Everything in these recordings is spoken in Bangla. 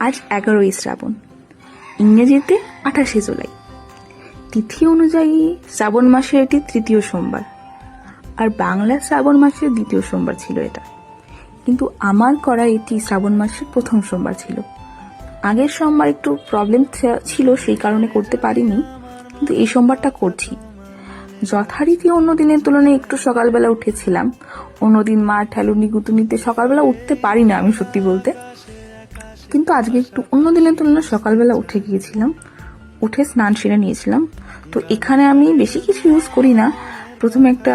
আজ 11ই শ্রাবণ, ইংরেজিতে 28শে জুলাই। তিথি অনুযায়ী শ্রাবণ মাসের এটি তৃতীয় সোমবার, আর বাংলা শ্রাবণ মাসের দ্বিতীয় সোমবার ছিল এটা। কিন্তু আমার করা এটি শ্রাবণ মাসের প্রথম সোমবার ছিল। আগের সোমবার একটু প্রবলেম ছিল, সেই কারণে করতে পারিনি, কিন্তু এই সোমবারটা করছি। যথারীতি অন্য দিনের তুলনায় একটু সকালবেলা উঠেছিলাম। অন্যদিন মা ঠেলুনি গুতুনিতে সকালবেলা উঠতে পারি না আমি, সত্যি বলতে। কিন্তু আজকে একটু অন্য দিনের তুলনায় সকালবেলা উঠে গিয়েছিলাম, উঠে স্নান সেরে নিয়েছিলাম। তো এখানে আমি বেশি কিছু ইউজ করি না। প্রথমে একটা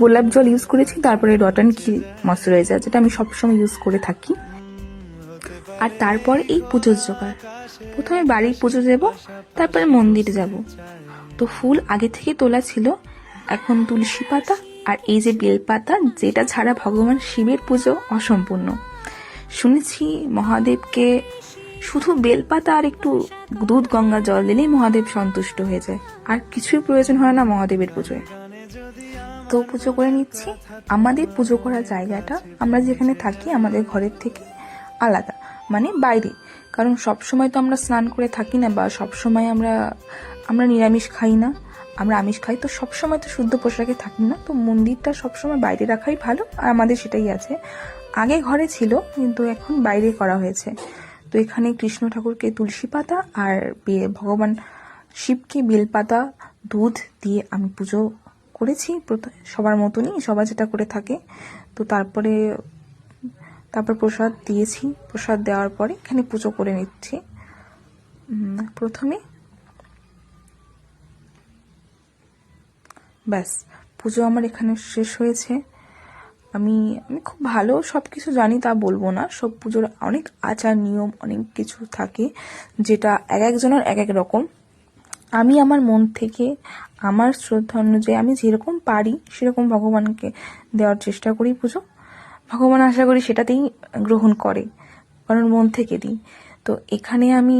গোলাপ জল ইউজ করেছি, তারপরে ডট অ্যান্ড কি ময়শ্চারাইজার, যেটা আমি সবসময় ইউজ করে থাকি। আর তারপর এই পুজোর জোগাড়। প্রথমে বাড়ির পুজো দেব, তারপরে মন্দিরে যাব। তো ফুল আগে থেকে তোলা ছিল, এখন তুলসী পাতা আর এই যে বেলপাতা, যেটা ছাড়া ভগবান শিবের পুজো অসম্পূর্ণ। শুনেছি মহাদেবকে শুধু বেলপাতা আর একটু দুধ গঙ্গা জল দিলেই মহাদেব সন্তুষ্ট হয়ে যায়, আর কিছুই প্রয়োজন হয় না মহাদেবের পুজোয়। তো পুজো করে নিচ্ছি। আমাদের পুজো করার জায়গাটা আমরা যেখানে থাকি আমাদের ঘরের থেকে আলাদা, মানে বাইরে। কারণ সবসময় তো আমরা স্নান করে থাকি না, বা সবসময় আমরা নিরামিষ খাই না, আমরা আমিষ খাই, তো সবসময় তো শুদ্ধ পোশাকে থাকি না। তো মন্দিরটা সবসময় বাইরে রাখাই ভালো, আর আমাদের সেটাই আছে। আগে ঘরে ছিল, কিন্তু এখন বাইরে করা হয়েছে। তো এখানে কৃষ্ণ ঠাকুরকে তুলসী পাতা আর ভগবান শিবকে বেলপাতা দুধ দিয়ে আমি পুজো করেছি, সবার মতনই, সবাই যেটা করে থাকে। তো তারপর প্রসাদ দিয়েছি। প্রসাদ দেওয়ার পরে এখানে পুজো করে নিচ্ছি। প্রথমে ব্যাস, পুজো আমার এখানে শেষ হয়েছে। আমি খুব ভালো সব কিছু জানি তা বলবো না। সব পুজোর অনেক আচার নিয়ম অনেক কিছু থাকে, যেটা এক একজনের এক এক রকম। আমি আমার মন থেকে, আমার শ্রদ্ধা অনুযায়ী আমি যেরকম পারি সেরকম ভগবানকে দেওয়ার চেষ্টা করি পুজো। ভগবান আশা করি সেটাতেই গ্রহণ করে, কারণ মন থেকে দিই। তো এখানে আমি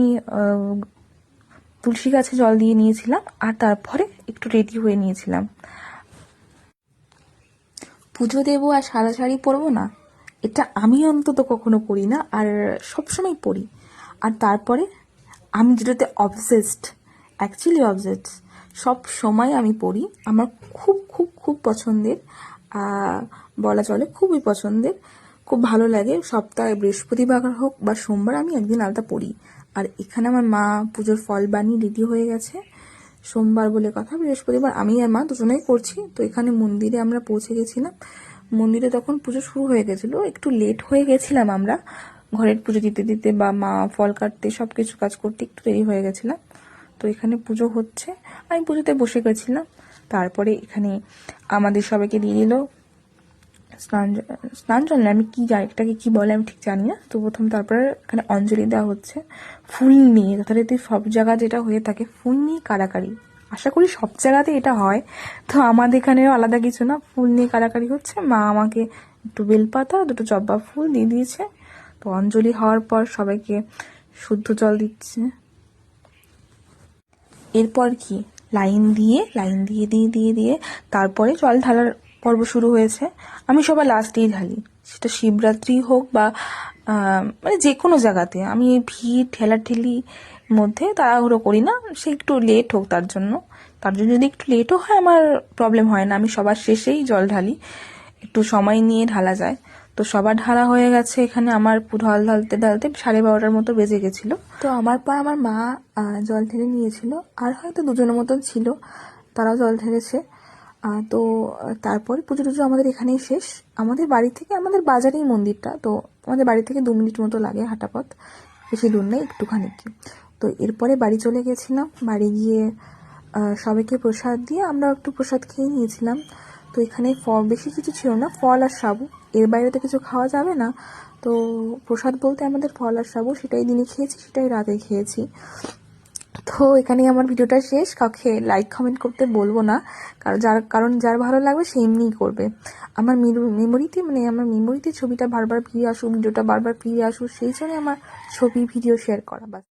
তুলসী গাছে জল দিয়ে নিয়েছিলাম, আর তারপরে একটু রেডি হয়ে নিয়েছিলাম। পুজো দেবো আর সাদা শাড়ি পরবো না, এটা আমি অন্তত কখনো করি না, আর সবসময় পরি। আর তারপরে আমি যেটাতে অবসেসড, সব সময় আমি পড়ি। আমার খুব খুব খুব পছন্দের, বলা চলে খুবই পছন্দের, খুব ভালো লাগে। সপ্তাহে বৃহস্পতিবার হোক বা সোমবার আমি একদিন আলাদা পড়ি। আর এখানে আমার মা পুজোর ফল বানিয়ে রেডি হয়ে গেছে। সোমবার বলে কথা, বৃহস্পতিবার আমি আর মা দুজনেই করছি। তো এখানে মন্দিরে আমরা পৌঁছে গেছিলাম। মন্দিরে তখন পুজো শুরু হয়ে গেছিলো, একটু লেট হয়ে গেছিলাম আমরা ঘরের পুজো দিতে দিতে, বা মা ফল কাটতে সব কিছু কাজ করতে একটু দেরি হয়ে গেছিলাম। তো এখানে পুজো হচ্ছে, আমি পুজোতে বসে গেছিলাম। তারপরে এখানে আমাদের সবাইকে দিয়ে দিল স্নান জল না, আমি এটাকে কি বলে আমি ঠিক জানি না। তো তারপরে এখানে অঞ্জলি দেওয়া হচ্ছে ফুল নিয়ে। যথারীতি সব জায়গা যেটা হয়ে থাকে, ফুল নিয়ে কাড়াকাড়ি। আশা করি সব জায়গাতে এটা হয়, তো আমাদের এখানেও আলাদা কিছু না, ফুল নিয়ে কাড়াকাড়ি হচ্ছে। মা আমাকে একটু বেলপাতা, দুটো জবা ফুল দিয়ে দিয়েছে। তো অঞ্জলি হওয়ার পর সবাইকে শুদ্ধ জল দিচ্ছে। এরপর কি লাইন দিয়ে দিয়ে তারপরে জল ঢালার পর্ব শুরু হয়েছে। আমি সবার লাস্টেই ঢালি, সেটা শিবরাত্রি হোক বা মানে যে কোনো জায়গাতে। আমি এই ভিড় ঠেলাঠেলি মধ্যে তাড়াহুড়ো করি না, সে একটু লেট হোক তার জন্য যদি একটু লেটও হয় আমার প্রবলেম হয় না। আমি সবার শেষেই জল ঢালি, একটু সময় নিয়ে ঢালা যায়। তো সবার ঢালা হয়ে গেছে। এখানে আমার ঢাল ঢালতে 12:30 মতো বেজে গেছিলো। তো আমার পর আমার মা জল ঢেলে নিয়েছিল, আর হয়তো দুজনের মতন ছিল, তারাও জল ঢেলেছে। তো তারপরে পুজো টুজো আমাদের এখানেই শেষ। আমাদের বাড়ি থেকে, আমাদের বাজারেই মন্দিরটা, তো আমাদের বাড়ি থেকে 2 মিনিট মতো লাগে হাঁটা পথ, বেশি দূর নেই, একটুখানি কি। তো এরপরে বাড়ি চলে গেছিলাম। বাড়ি গিয়ে সবাইকে প্রসাদ দিয়ে আমরা একটু প্রসাদ খেয়ে নিয়েছিলাম। তো এখানে বেশি কিছু ছিল না, ফল আর সাবু, এর বাইরে তো কিছু খাওয়া যাবে না। তো প্রসাদ বলতে আমাদের ফল আর সাবু, সেটাই দিনে খেয়েছি, সেটাই রাতে খেয়েছি। তো এখানেই আমার ভিডিওটা শেষ। কাউকে লাইক কমেন্ট করতে বলবো না, কারণ যার ভালো লাগবে সে এমনিই করবে। আমার মেমোরিতে ছবিটা বারবার ফিরে আসুক, ভিডিওটা বারবার ফিরে আসুক, সেই জন্য আমার ছবি ভিডিও শেয়ার করা।